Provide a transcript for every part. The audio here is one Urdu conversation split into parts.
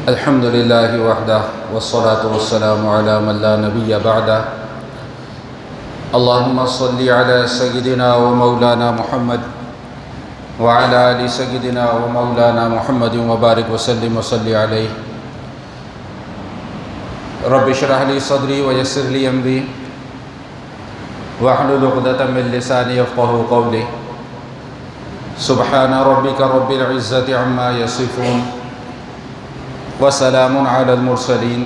الحمد للہ وحدہ والصلاة والسلام علی من لا نبی بعدہ اللہم صلی علی سیدنا و مولانا محمد وعلی آل سیدنا و مولانا محمد وبارک وسلم وصلی علیہ رب اشرح لی صدری ویسر لی امری واحلل عقدۃ من لسانی یفقہوا قولی سبحان ربک رب العزۃ عما یصفون وسلام علی المرسلین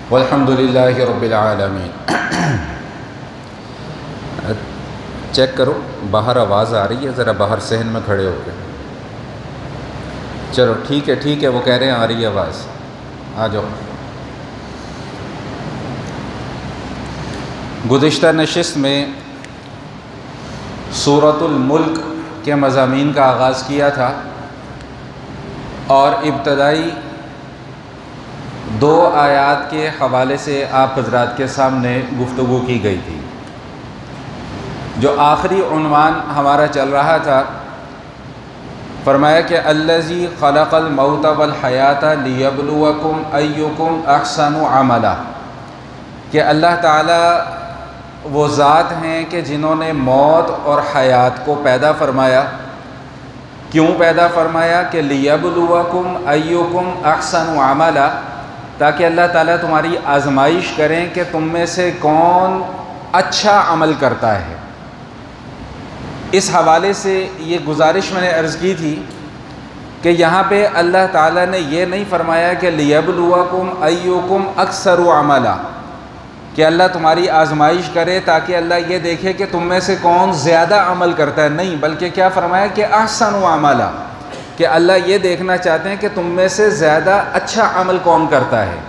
والحمد للہ رب العالمین۔ چیک کرو باہر آواز آ رہی ہے، ذرا باہر صحن میں کھڑے ہو کے۔ چلو ٹھیک ہے وہ کہہ رہے ہیں آ رہی ہے آواز، آ جاؤ۔ گزشتہ نشست میں سورۃ الملک کے مضامین کا آغاز کیا تھا اور ابتدائی 2 آیات کے حوالے سے آپ حضرات کے سامنے گفتگو کی گئی تھی۔ جو آخری عنوان ہمارا چل رہا تھا، فرمایا کہ الذی خلق الموت والحیات لیبلوکم ایکم احسن عملا، کہ اللہ تعالیٰ وہ ذات ہیں کہ جنہوں نے موت اور حیات کو پیدا فرمایا۔ کیوں پیدا فرمایا؟ کہ لیبلوکم ایکم احسن عملا، تاکہ اللہ تعالیٰ تمہاری آزمائش کریں کہ تم میں سے کون اچھا عمل کرتا ہے۔ اس حوالے سے یہ گزارش میں نے عرض کی تھی کہ یہاں پہ اللہ تعالیٰ نے یہ نہیں فرمایا کہ لیبلوکم ایکم اکثر عملا، کہ اللہ تمہاری آزمائش کرے تاکہ اللہ یہ دیکھے کہ تم میں سے کون زیادہ عمل کرتا ہے، نہیں، بلکہ کیا فرمایا کہ احسن عملا، کہ اللہ یہ دیکھنا چاہتے ہیں کہ تم میں سے زیادہ اچھا عمل کون کرتا ہے۔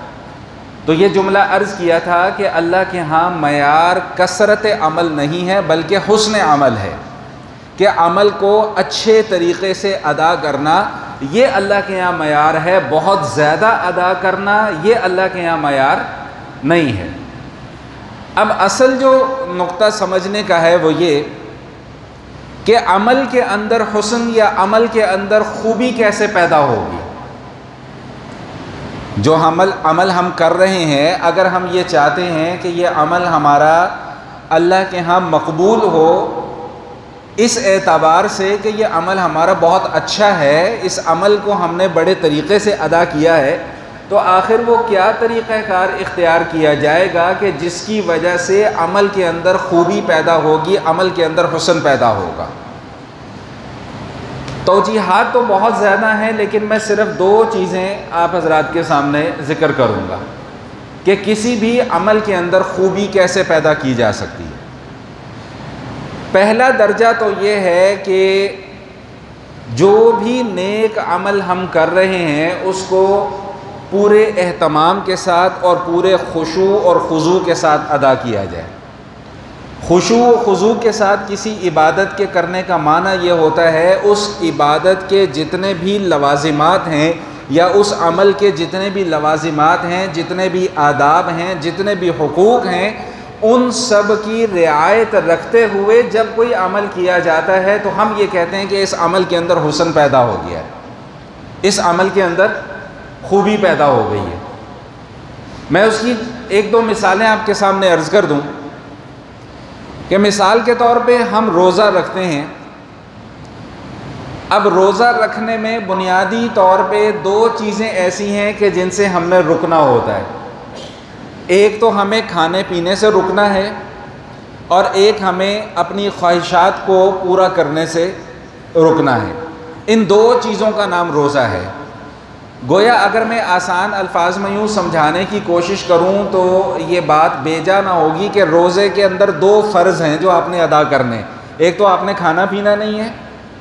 تو یہ جملہ عرض کیا تھا کہ اللہ کے ہاں معیار کثرت عمل نہیں ہے بلکہ حسن عمل ہے، کہ عمل کو اچھے طریقے سے ادا کرنا یہ اللہ کے یہاں معیار ہے، بہت زیادہ ادا کرنا یہ اللہ کے یہاں معیار نہیں ہے۔ اب اصل جو نقطہ سمجھنے کا ہے وہ یہ کہ عمل کے اندر حسن یا عمل کے اندر خوبی کیسے پیدا ہوگی۔ جو عمل ہم کر رہے ہیں، اگر ہم یہ چاہتے ہیں کہ یہ عمل ہمارا اللہ کے ہاں مقبول ہو، اس اعتبار سے کہ یہ عمل ہمارا بہت اچھا ہے، اس عمل کو ہم نے بڑے طریقے سے ادا کیا ہے، تو آخر وہ کیا طریقہ کار اختیار کیا جائے گا کہ جس کی وجہ سے عمل کے اندر خوبی پیدا ہوگی، عمل کے اندر حسن پیدا ہوگا۔ توجیحات تو بہت زیادہ ہیں، لیکن میں صرف 2 چیزیں آپ حضرات کے سامنے ذکر کروں گا کہ کسی بھی عمل کے اندر خوبی کیسے پیدا کی جا سکتی ہے۔ پہلا درجہ تو یہ ہے کہ جو بھی نیک عمل ہم کر رہے ہیں اس کو پورے اہتمام کے ساتھ اور پورے خشوع اور خضوع کے ساتھ ادا کیا جائے۔ خشوع و خضوع کے ساتھ کسی عبادت کے کرنے کا معنی یہ ہوتا ہے اس عبادت کے جتنے بھی لوازمات ہیں یا اس عمل کے جتنے بھی لوازمات ہیں، جتنے بھی آداب ہیں، جتنے بھی حقوق ہیں، ان سب کی رعایت رکھتے ہوئے جب کوئی عمل کیا جاتا ہے تو ہم یہ کہتے ہیں کہ اس عمل کے اندر حسن پیدا ہو گیا ہے، اس عمل کے اندر خوبی پیدا ہو گئی ہے۔ میں اس کی 1-2 مثالیں آپ کے سامنے عرض کر دوں کہ مثال کے طور پہ ہم روزہ رکھتے ہیں۔ اب روزہ رکھنے میں بنیادی طور پہ 2 چیزیں ایسی ہیں کہ جن سے ہم نے رکنا ہوتا ہے۔ ایک تو ہمیں کھانے پینے سے رکنا ہے اور ایک ہمیں اپنی خواہشات کو پورا کرنے سے رکنا ہے۔ ان 2 چیزوں کا نام روزہ ہے۔ گویا اگر میں آسان الفاظ میں یوں سمجھانے کی کوشش کروں تو یہ بات بے جا نہ ہوگی کہ روزے کے اندر 2 فرض ہیں جو آپ نے ادا کرنے۔ ایک تو آپ نے کھانا پینا نہیں ہے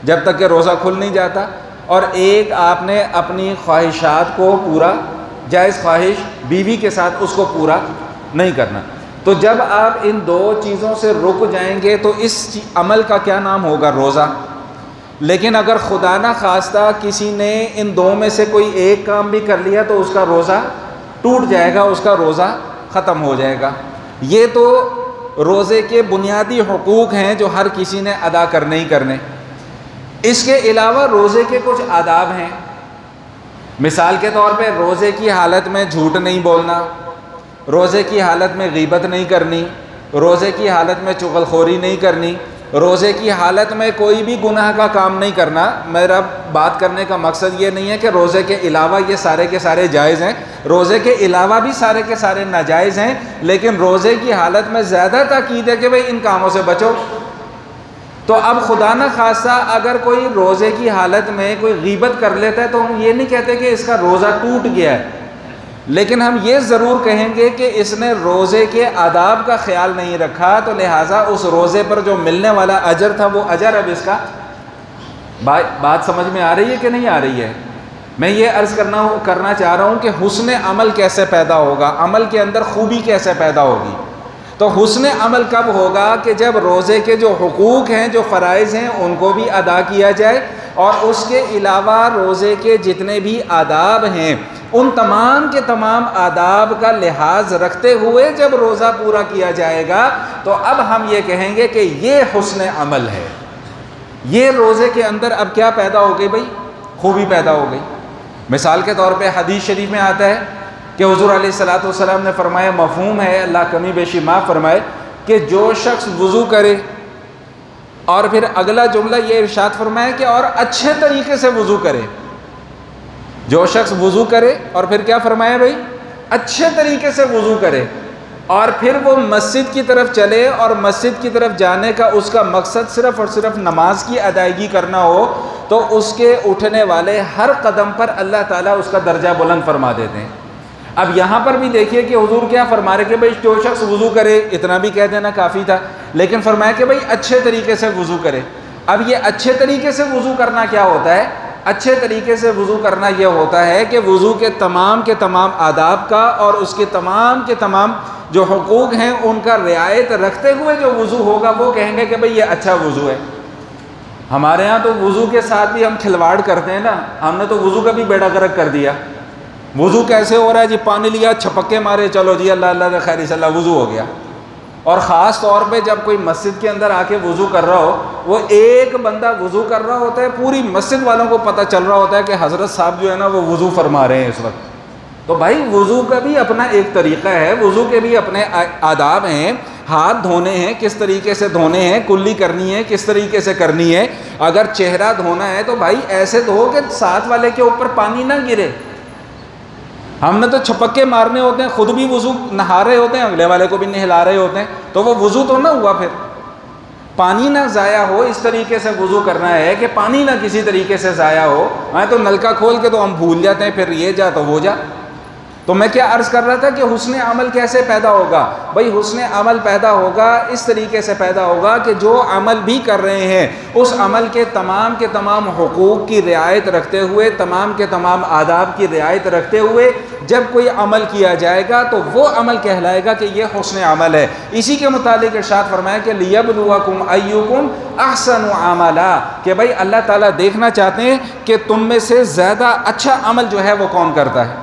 جب تک کہ روزہ کھل نہیں جاتا، اور ایک آپ نے اپنی خواہشات کو پورا، جائز خواہش بیوی کے ساتھ اس کو پورا نہیں کرنا۔ تو جب آپ ان 2 چیزوں سے رک جائیں گے تو اس عمل کا کیا نام ہوگا؟ روزہ۔ لیکن اگر خدا نہ خواستہ کسی نے ان 2 میں سے کوئی ایک کام بھی کر لیا تو اس کا روزہ ٹوٹ جائے گا، اس کا روزہ ختم ہو جائے گا۔ یہ تو روزے کے بنیادی حقوق ہیں جو ہر کسی نے ادا کرنے ہی کرنے۔ اس کے علاوہ روزے کے کچھ آداب ہیں مثال کے طور پہ روزے کی حالت میں جھوٹ نہیں بولنا، روزے کی حالت میں غیبت نہیں کرنی، روزے کی حالت میں چغل خوری نہیں کرنی، روزے کی حالت میں کوئی بھی گناہ کا کام نہیں کرنا۔ میرا بات کرنے کا مقصد یہ نہیں ہے کہ روزے کے علاوہ یہ سارے کے سارے جائز ہیں، روزے کے علاوہ بھی سارے کے سارے ناجائز ہیں، لیکن روزے کی حالت میں زیادہ تاکید ہے کہ بھئی ان کاموں سے بچو۔ تو اب خدا نہ خواستہ اگر کوئی روزے کی حالت میں کوئی غیبت کر لیتا ہے تو ہم یہ نہیں کہتے کہ اس کا روزہ ٹوٹ گیا ہے، لیکن ہم یہ ضرور کہیں گے کہ اس نے روزے کے آداب کا خیال نہیں رکھا، تو لہٰذا اس روزے پر جو ملنے والا اجر تھا وہ اجر اب اس کا۔ بات سمجھ میں آ رہی ہے کہ نہیں آ رہی ہے؟ میں یہ عرض کرنا چاہ رہا ہوں کہ حسن عمل کیسے پیدا ہوگا، عمل کے اندر خوبی کیسے پیدا ہوگی؟ تو حسن عمل کب ہوگا کہ جب روزے کے جو حقوق ہیں، جو فرائض ہیں، ان کو بھی ادا کیا جائے، اور اس کے علاوہ روزے کے جتنے بھی آداب ہیں ان تمام کے تمام آداب کا لحاظ رکھتے ہوئے جب روزہ پورا کیا جائے گا تو اب ہم یہ کہیں گے کہ یہ حسن عمل ہے۔ یہ روزے کے اندر اب کیا پیدا ہو گئی بھائی؟ خوبی پیدا ہو گئی۔ مثال کے طور پہ حدیث شریف میں آتا ہے کہ حضور علیہ الصلوۃ والسلام نے فرمایا، مفہوم ہے، اللہ کمی بیشی معاف فرمائے، کہ جو شخص وضو کرے اور پھر اگلا جملہ یہ ارشاد فرمایا کہ اور اچھے طریقے سے وضو کرے، جو شخص وضو کرے اور پھر کیا فرمایا بھائی؟ اچھے طریقے سے وضو کرے، اور پھر وہ مسجد کی طرف چلے اور مسجد کی طرف جانے کا اس کا مقصد صرف اور صرف نماز کی ادائیگی کرنا ہو، تو اس کے اٹھنے والے ہر قدم پر اللہ تعالیٰ اس کا درجہ بلند فرما دیتے ہیں۔ اب یہاں پر بھی دیکھیے کہ حضور کیا فرما رہے کہ بھائی جو شخص وضو کرے، اتنا بھی کہہ دینا کافی تھا، لیکن فرمایا کہ بھائی اچھے طریقے سے وضو کرے۔ اب یہ اچھے طریقے سے وضو کرنا کیا ہوتا ہے؟ اچھے طریقے سے وضو کرنا یہ ہوتا ہے کہ وضو کے تمام آداب کا اور اس کے تمام جو حقوق ہیں ان کا رعایت رکھتے ہوئے جو وضو ہوگا وہ کہیں گے کہ بھئی یہ اچھا وضو ہے۔ ہمارے ہاں تو وضو کے ساتھ بھی ہم کھلواڑ کرتے ہیں نا، ہم نے تو وضو کا بھی بیڑا گرک کر دیا۔ وضو کیسے ہو رہا ہے جی؟ پانی لیا، چھپکے مارے، چلو جی اللہ اللہ خیر صلی اللہ، وضو ہو گیا۔ اور خاص طور پہ جب کوئی مسجد کے اندر آ کے وضو کر رہا ہو، وہ ایک بندہ وضو کر رہا ہوتا ہے، پوری مسجد والوں کو پتہ چل رہا ہوتا ہے کہ حضرت صاحب جو ہے نا وہ وضو فرما رہے ہیں اس وقت۔ تو بھائی وضو کا بھی اپنا ایک طریقہ ہے، وضو کے بھی اپنے آداب ہیں، ہاتھ دھونے ہیں کس طریقے سے دھونے ہیں، کلی کرنی ہے کس طریقے سے کرنی ہے۔ اگر چہرہ دھونا ہے تو بھائی ایسے دھو کہ ساتھ والے کے اوپر پانی نہ گرے۔ ہم نے تو چھپکے مارنے ہوتے ہیں، خود بھی وضو نہا رہے ہوتے ہیں، اگلے والے کو بھی نہلا رہے ہوتے ہیں، تو وہ وضو تو نہ ہوا، پھر پانی نہ ضائع ہو اس طریقے سے وضو کرنا ہے کہ پانی نہ کسی طریقے سے ضائع ہو۔ ہاں تو نلکا کھول کے تو ہم بھول جاتے ہیں، پھر یہ جا تو وہ جا۔ تو میں کیا عرض کر رہا تھا کہ حسن عمل کیسے پیدا ہوگا؟ بھائی حسن عمل پیدا ہوگا اس طریقے سے پیدا ہوگا کہ جو عمل بھی کر رہے ہیں اس عمل کے تمام حقوق کی رعایت رکھتے ہوئے، تمام کے تمام آداب کی رعایت رکھتے ہوئے جب کوئی عمل کیا جائے گا تو وہ عمل کہلائے گا کہ یہ حسن عمل ہے۔ اسی کے متعلق ارشاد فرمایا کہ لِيَبْلُوَكُمْ أَيُّكُمْ أَحْسَنُ عَمَلًا، کہ بھائی اللہ تعالیٰ دیکھنا چاہتے ہیں کہ تم میں سے زیادہ اچھا عمل جو ہے وہ کون کرتا ہے۔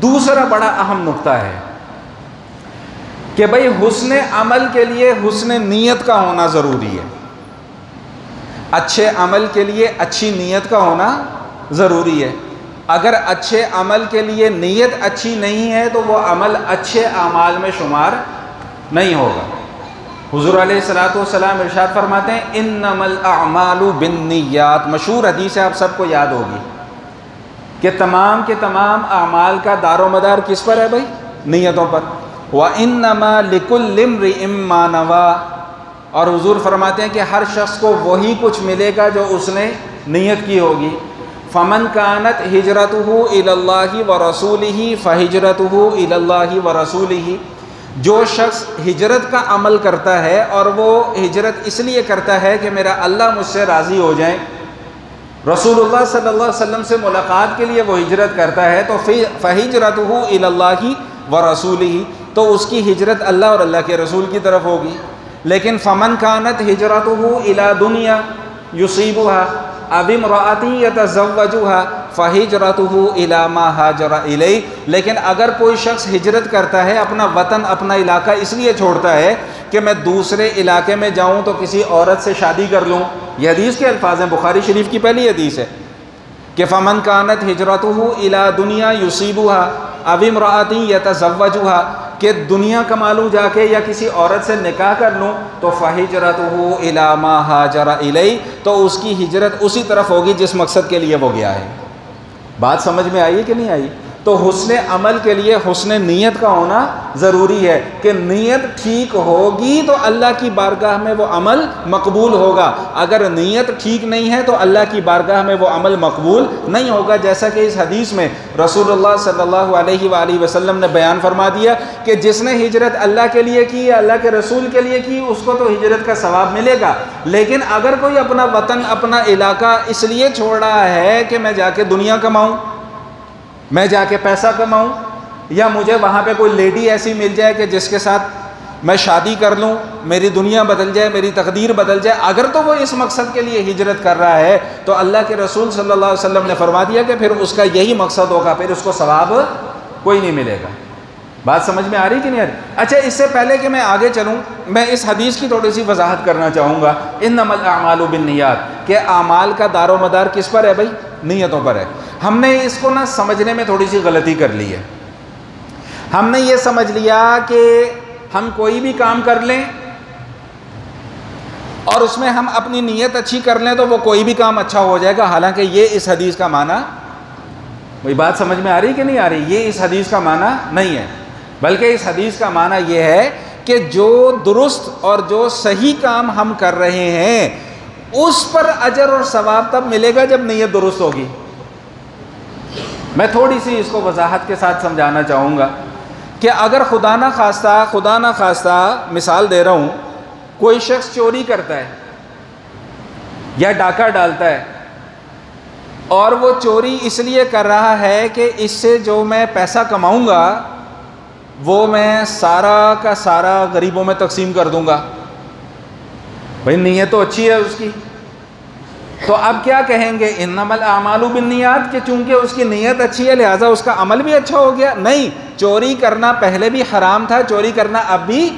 دوسرا بڑا اہم نقطہ ہے کہ بھئی حسن عمل کے لیے حسن نیت کا ہونا ضروری ہے۔ اچھے عمل کے لیے اچھی نیت کا ہونا ضروری ہے۔ اگر اچھے عمل کے لیے نیت اچھی نہیں ہے تو وہ عمل اچھے اعمال میں شمار نہیں ہوگا۔ حضور علیہ الصلوۃ والسلام ارشاد فرماتے ہیں انما الاعمال بالنیات، مشہور حدیث ہے، آپ سب کو یاد ہوگی کہ تمام کے تمام اعمال کا دار و مدار کس پر ہے بھائی؟ نیتوں پر۔ وَإِنَّمَا لِكُلِّ امْرِئٍ مَّا نَوَىٰ، اور حضور فرماتے ہیں کہ ہر شخص کو وہی کچھ ملے گا جو اس نے نیت کی ہوگی۔ فَمَنْ كَانَتْ هِجْرَتُهُ إِلَى اللَّهِ وَرَسُولِهِ فَهِجْرَتُهُ إِلَى اللَّهِ وَرَسُولِهِ، جو شخص ہجرت کا عمل کرتا ہے اور وہ ہجرت اس لیے کرتا ہے کہ میرا اللہ مجھ سے راضی ہو جائے، رسول اللہ صلی اللہ علیہ وسلم سے ملاقات کے لیے وہ ہجرت کرتا ہے، تو فَهِجْرَتُهُ إِلَى اللَّهِ وَرَسُولِهِ، تو اس کی ہجرت اللہ اور اللہ کے رسول کی طرف ہوگی۔ لیکن فَمَنْ كَانَتْ هِجْرَتُهُ إِلَى دُنْيَا يُصِيبُهَا أَوِ امْرَأَةٍ يَتَزَوَّجُهَا فَهِجْرَتُهُ إِلَى مَا هَاجَرَ إِلَيْهِ، لیکن اگر کوئی شخص ہجرت کرتا ہے، اپنا وطن اپنا علاقہ اس لیے چھوڑتا ہے کہ میں دوسرے علاقے میں جاؤں تو کسی عورت سے شادی کر لوں، یہ حدیث کے الفاظ ہیں، بخاری شریف کی پہلی حدیث ہے، کہ فمن کانت ہجرتہ الی دنیا یصیبھا او امرأۃ یتزوجھا، کہ دنیا کما لوں جا کے یا کسی عورت سے نکاح کر لوں، تو فہجرتہ الی ما ہاجر الیہ، تو اس کی ہجرت اسی طرف ہوگی جس مقصد کے لیے وہ گیا ہے۔ بات سمجھ میں آئی کہ نہیں آئی؟ تو حسن عمل کے لیے حسن نیت کا ہونا ضروری ہے کہ نیت ٹھیک ہوگی تو اللہ کی بارگاہ میں وہ عمل مقبول ہوگا، اگر نیت ٹھیک نہیں ہے تو اللہ کی بارگاہ میں وہ عمل مقبول نہیں ہوگا، جیسا کہ اس حدیث میں رسول اللہ صلی اللہ علیہ وآلہ وسلم نے بیان فرما دیا کہ جس نے ہجرت اللہ کے لیے کی، اللہ کے رسول کے لیے کی، اس کو تو ہجرت کا ثواب ملے گا، لیکن اگر کوئی اپنا وطن، اپنا علاقہ اس لیے چھوڑ رہا ہے کہ میں جا کے دنیا کماؤں، میں جا کے پیسہ کماؤں، یا مجھے وہاں پہ کوئی لیڈی ایسی مل جائے کہ جس کے ساتھ میں شادی کر لوں، میری دنیا بدل جائے، میری تقدیر بدل جائے، اگر تو وہ اس مقصد کے لیے ہجرت کر رہا ہے تو اللہ کے رسول صلی اللہ علیہ وسلم نے فرما دیا کہ پھر اس کا یہی مقصد ہوگا، پھر اس کو ثواب کوئی نہیں ملے گا۔ بات سمجھ میں آ رہی کہ نہیں آ رہی؟ اچھا، اس سے پہلے کہ میں آگے چلوں، میں اس حدیث کی تھوڑی سی وضاحت کرنا چاہوں گا۔ انما الاعمال بالنیات، کہ اعمال کا دار و مدار کس پر ہے بھائی؟ نیتوں پر ہے۔ ہم نے اس کو نہ سمجھنے میں تھوڑی سی غلطی کر لی ہے۔ ہم نے یہ سمجھ لیا کہ ہم کوئی بھی کام کر لیں اور اس میں ہم اپنی نیت اچھی کر لیں تو وہ کوئی بھی کام اچھا ہو جائے گا، حالانکہ یہ اس حدیث کا معنی، وہی بات سمجھ میں آ رہی کہ نہیں آ رہی؟ یہ اس حدیث کا معنی نہیں ہے، بلکہ اس حدیث کا معنی یہ ہے کہ جو درست اور جو صحیح کام ہم کر رہے ہیں اس پر اجر اور ثواب تب ملے گا جب نیت درست ہوگی۔ میں تھوڑی سی اس کو وضاحت کے ساتھ سمجھانا چاہوں گا کہ اگر خدا نہ خواستہ مثال دے رہا ہوں، کوئی شخص چوری کرتا ہے یا ڈاکہ ڈالتا ہے، اور وہ چوری اس لیے کر رہا ہے کہ اس سے جو میں پیسہ کماؤں گا وہ میں سارا کا سارا غریبوں میں تقسیم کر دوں گا، بھئی نیت تو اچھی ہے اس کی، تو اب کیا کہیں گے؟ انما الاعمال بالنیات، کہ چونکہ اس کی نیت اچھی ہے لہٰذا اس کا عمل بھی اچھا ہو گیا؟ نہیں، چوری کرنا پہلے بھی حرام تھا، چوری کرنا اب بھی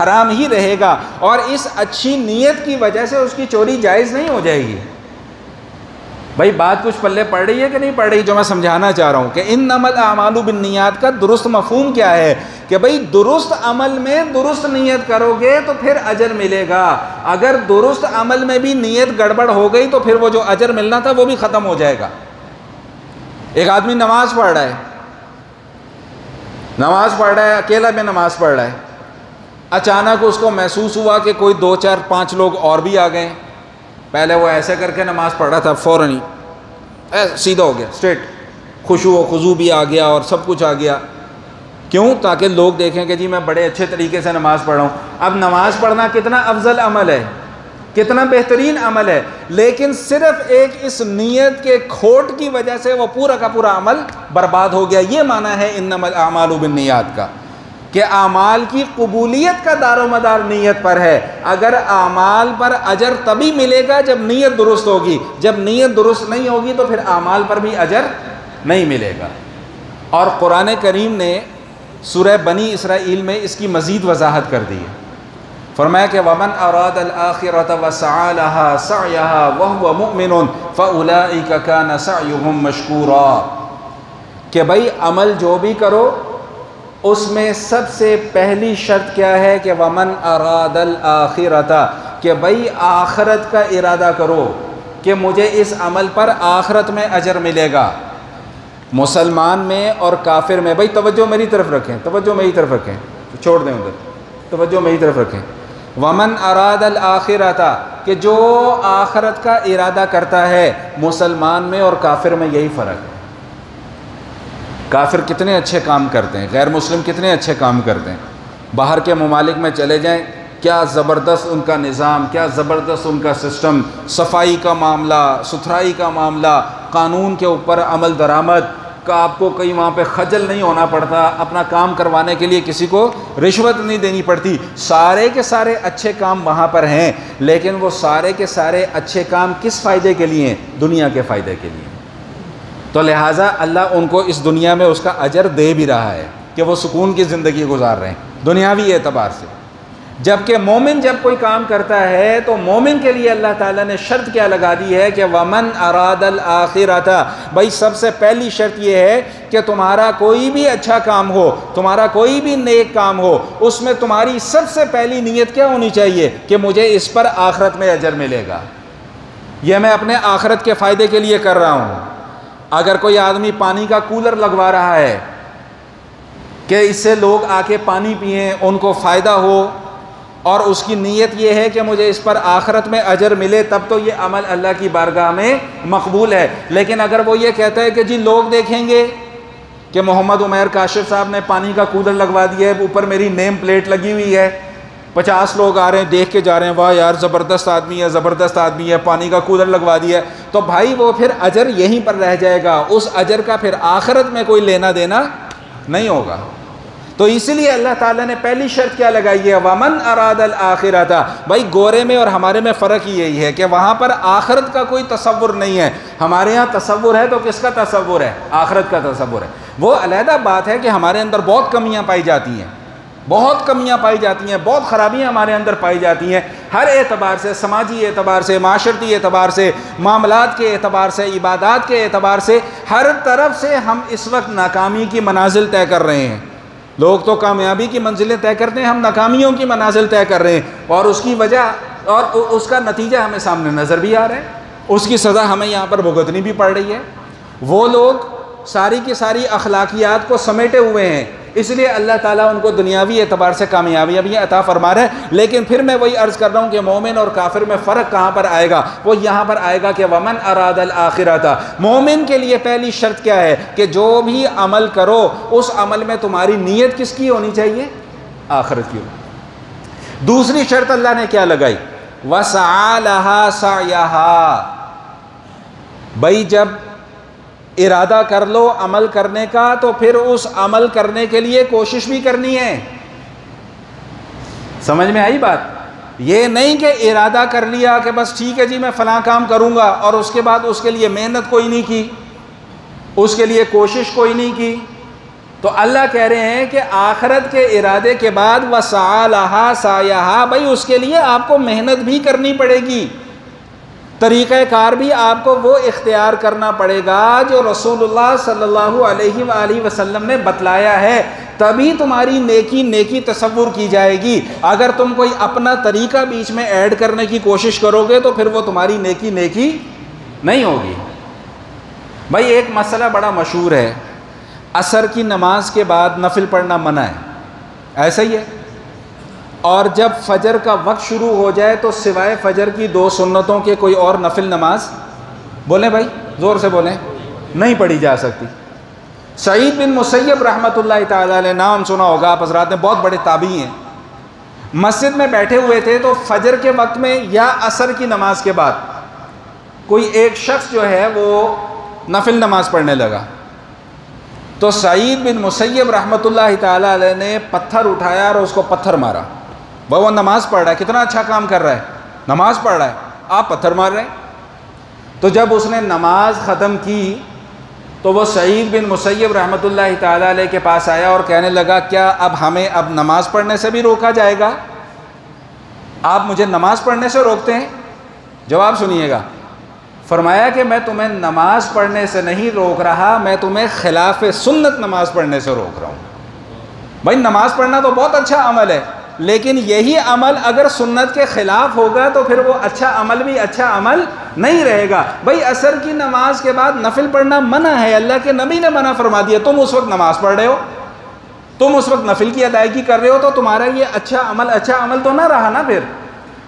حرام ہی رہے گا، اور اس اچھی نیت کی وجہ سے اس کی چوری جائز نہیں ہو جائے گی۔ بھائی بات کچھ پلے پڑ رہی ہے کہ نہیں پڑ رہی؟ جو میں سمجھانا چاہ رہا ہوں کہ انما الاعمال بالنیات کا درست مفہوم کیا ہے کہ بھئی درست عمل میں درست نیت کرو گے تو پھر اجر ملے گا، اگر درست عمل میں بھی نیت گڑبڑ ہو گئی تو پھر وہ جو اجر ملنا تھا وہ بھی ختم ہو جائے گا۔ ایک آدمی نماز پڑھ رہا ہے، اکیلا میں نماز پڑھ رہا ہے، اچانک اس کو محسوس ہوا کہ کوئی 2 4 5 لوگ اور بھی آ گئے، پہلے وہ ایسے کر کے نماز پڑھ رہا تھا، فوراً ہی سیدھا ہو گیا، اسٹریٹ، خشوع و خضوع بھی آ گیا اور سب کچھ آ گیا۔ کیوں؟ تاکہ لوگ دیکھیں کہ جی میں بڑے اچھے طریقے سے نماز پڑھ رہا ہوں۔ اب نماز پڑھنا کتنا افضل عمل ہے، کتنا بہترین عمل ہے، لیکن صرف ایک اس نیت کے کھوٹ کی وجہ سے وہ پورا کا پورا عمل برباد ہو گیا۔ یہ معنی ہے انما الاعمال بالنیات کا، کہ اعمال کی قبولیت کا دار و مدار نیت پر ہے۔ اگر اعمال پر اجر تبھی ملے گا جب نیت درست ہوگی، جب نیت درست نہیں ہوگی تو پھر اعمال پر بھی اجر نہیں ملے گا۔ اور قرآن کریم نے سورہ بنی اسرائیل میں اس کی مزید وضاحت کر دی ہے، فرمایا کہ وَمَنْ أَرَادَ الْآخِرَةَ وَسَعَى لَهَا سَعْيَهَا وَهُوَ مُؤْمِنٌ فَأُولَئِكَ كَانَ سَعْيُهُمْ مَشْكُورًا، کہ بھائی عمل جو بھی کرو اس میں سب سے پہلی شرط کیا ہے کہ وَمَنْ أَرَادَ الْآخِرَةَ، کہ بھائی آخرت کا ارادہ کرو کہ مجھے اس عمل پر آخرت میں اجر ملے گا۔ مسلمان میں اور کافر میں، بھائی توجہ میری طرف رکھیں، توجہ میری طرف رکھیں، چھوڑ دیں ادھر، توجہ میری طرف رکھیں۔ وَمَنْ أَرَادَ الْآخِرَةَ، کہ جو آخرت کا ارادہ کرتا ہے، مسلمان میں اور کافر میں یہی فرق ہے۔ کافر کتنے اچھے کام کرتے ہیں، غیر مسلم کتنے اچھے کام کرتے ہیں، باہر کے ممالک میں چلے جائیں، کیا زبردست ان کا نظام، کیا زبردست ان کا سسٹم، صفائی کا معاملہ، ستھرائی کا معاملہ، قانون کے اوپر عمل درآمد کا، آپ کو کہیں وہاں پہ خجل نہیں ہونا پڑتا، اپنا کام کروانے کے لیے کسی کو رشوت نہیں دینی پڑتی، سارے کے سارے اچھے کام وہاں پر ہیں، لیکن وہ سارے کے سارے اچھے کام کس فائدے کے لیے ہیں؟ دنیا کے فائدے کے لیے۔ تو لہٰذا اللہ ان کو اس دنیا میں اس کا اجر دے بھی رہا ہے کہ وہ سکون کی زندگی گزار رہے ہیں دنیاوی اعتبار سے، جبکہ مومن جب کوئی کام کرتا ہے تو مومن کے لیے اللہ تعالیٰ نے شرط کیا لگا دی ہے کہ وَمَنْ أَرَادَ الْآخِرَةَ، بھائی سب سے پہلی شرط یہ ہے کہ تمہارا کوئی بھی اچھا کام ہو، تمہارا کوئی بھی نیک کام ہو، اس میں تمہاری سب سے پہلی نیت کیا ہونی چاہیے کہ مجھے اس پر آخرت میں اجر ملے گا، یہ میں اپنے آخرت کے فائدے کے لیے کر رہا ہوں۔ اگر کوئی آدمی پانی کا کولر لگوا رہا ہے کہ اس سے لوگ آ کے پانی پئیں، ان کو فائدہ ہو، اور اس کی نیت یہ ہے کہ مجھے اس پر آخرت میں اجر ملے، تب تو یہ عمل اللہ کی بارگاہ میں مقبول ہے۔ لیکن اگر وہ یہ کہتا ہے کہ جی لوگ دیکھیں گے کہ محمد عمیر کاشف صاحب نے پانی کا کولر لگوا دیا ہے، اوپر میری نیم پلیٹ لگی ہوئی ہے، 50 لوگ آ رہے ہیں دیکھ کے جا رہے ہیں، واہ یار زبردست آدمی ہے، زبردست آدمی ہے، پانی کا کولر لگوا دیا ہے، تو بھائی وہ پھر اجر یہیں پر رہ جائے گا، اس اجر کا پھر آخرت میں کوئی لینا دینا نہیں ہوگا۔ تو اسی لیے اللہ تعالیٰ نے پہلی شرط کیا لگائی ہے، وَمَنْ أَرَادَ الْآخِرَةَ، بھائی گورے میں اور ہمارے میں فرق یہی ہے کہ وہاں پر آخرت کا کوئی تصور نہیں ہے، ہمارے ہاں تصور ہے تو کس کا تصور ہے؟ آخرت کا تصور ہے۔ وہ علیحدہ بات ہے کہ ہمارے اندر بہت کمیاں پائی جاتی ہیں، بہت کمیاں پائی جاتی ہیں، بہت خرابیاں ہمارے اندر پائی جاتی ہیں، ہر اعتبار سے، سماجی اعتبار سے، معاشرتی اعتبار سے، معاملات کے اعتبار سے، عبادات کے اعتبار سے، ہر طرف سے ہم اس وقت ناکامی کی منازل طے کر رہے ہیں۔ لوگ تو کامیابی کی منزلیں طے کرتے ہیں، ہم ناکامیوں کی منازل طے کر رہے ہیں، اور اس کی وجہ اور اس کا نتیجہ ہمیں سامنے نظر بھی آ رہا ہے، اس کی سزا ہمیں یہاں پر بھگتنی بھی پڑ رہی ہے۔ وہ لوگ ساری کی ساری اخلاقیات کو سمیٹے ہوئے ہیں، اس لیے اللہ تعالیٰ ان کو دنیاوی اعتبار سے کامیابیاں بھی عطا فرما رہے ہیں۔ لیکن پھر میں وہی عرض کر رہا ہوں کہ مومن اور کافر میں فرق کہاں پر آئے گا؟ وہ یہاں پر آئے گا کہ وَمَنْ أَرَادَ الْآخِرَةَ، مومن کے لیے پہلی شرط کیا ہے کہ جو بھی عمل کرو اس عمل میں تمہاری نیت کس کی ہونی چاہیے؟ آخرت کی ہو۔ دوسری شرط اللہ نے کیا لگائی؟ وَسَعَى لَهَا سَعْيَهَا، بھائی جب ارادہ کر لو عمل کرنے کا تو پھر اس عمل کرنے کے لیے کوشش بھی کرنی ہے۔ سمجھ میں آئی بات؟ یہ نہیں کہ ارادہ کر لیا کہ بس ٹھیک ہے جی میں فلاں کام کروں گا، اور اس کے بعد اس کے لیے محنت کوئی نہیں کی، اس کے لیے کوشش کوئی نہیں کی۔ تو اللہ کہہ رہے ہیں کہ آخرت کے ارادے کے بعد وَسَعَى لَهَا سَعْيَهَا، بھائی اس کے لیے آپ کو محنت بھی کرنی پڑے گی، طریقہ کار بھی آپ کو وہ اختیار کرنا پڑے گا جو رسول اللہ صلی اللہ علیہ وآلہ وسلم نے بتلایا ہے، تبھی تمہاری نیکی تصور کی جائے گی۔ اگر تم کوئی اپنا طریقہ بیچ میں ایڈ کرنے کی کوشش کرو گے تو پھر وہ تمہاری نیکی نہیں ہوگی۔ بھائی ایک مسئلہ بڑا مشہور ہے، عصر کی نماز کے بعد نفل پڑھنا منع ہے، ایسا ہی ہے، اور جب فجر کا وقت شروع ہو جائے تو سوائے فجر کی 2 سنتوں کے کوئی اور نفل نماز، بولیں بھائی زور سے بولیں، نہیں پڑھی جا سکتی۔ سعید بن مسیب رحمۃ اللہ تعالیٰ علیہ، نام سنا ہوگا آپ حضرات نے، بہت بڑے تابعی ہیں، مسجد میں بیٹھے ہوئے تھے تو فجر کے وقت میں یا عصر کی نماز کے بعد کوئی ایک شخص جو ہے وہ نفل نماز پڑھنے لگا، تو سعید بن مسیب رحمۃ اللہ تعالیٰ علیہ نے پتھر اٹھایا اور اس کو پتھر مارا۔ وہ نماز پڑھ رہا ہے، کتنا اچھا کام کر رہا ہے، نماز پڑھ رہا ہے، آپ پتھر مار رہے ہیں۔ تو جب اس نے نماز ختم کی تو وہ سعید بن مسیب رحمۃ اللہ تعالیٰ علیہ کے پاس آیا اور کہنے لگا کیا ہمیں اب نماز پڑھنے سے بھی روکا جائے گا؟ آپ مجھے نماز پڑھنے سے روکتے ہیں؟ جواب سنیے گا، فرمایا کہ میں تمہیں نماز پڑھنے سے نہیں روک رہا، میں تمہیں خلاف سنت نماز پڑھنے سے روک رہا ہوں۔ بھائی نماز پڑھنا تو بہت اچھا عمل ہے، لیکن یہی عمل اگر سنت کے خلاف ہوگا تو پھر وہ اچھا عمل بھی اچھا عمل نہیں رہے گا۔ بھائی عصر کی نماز کے بعد نفل پڑھنا منع ہے، اللہ کے نبی نے منع فرما دیا، تم اس وقت نماز پڑھ رہے ہو، تم اس وقت نفل کی ادائیگی کر رہے ہو، تو تمہارا یہ اچھا عمل تو نہ رہا نا پھر۔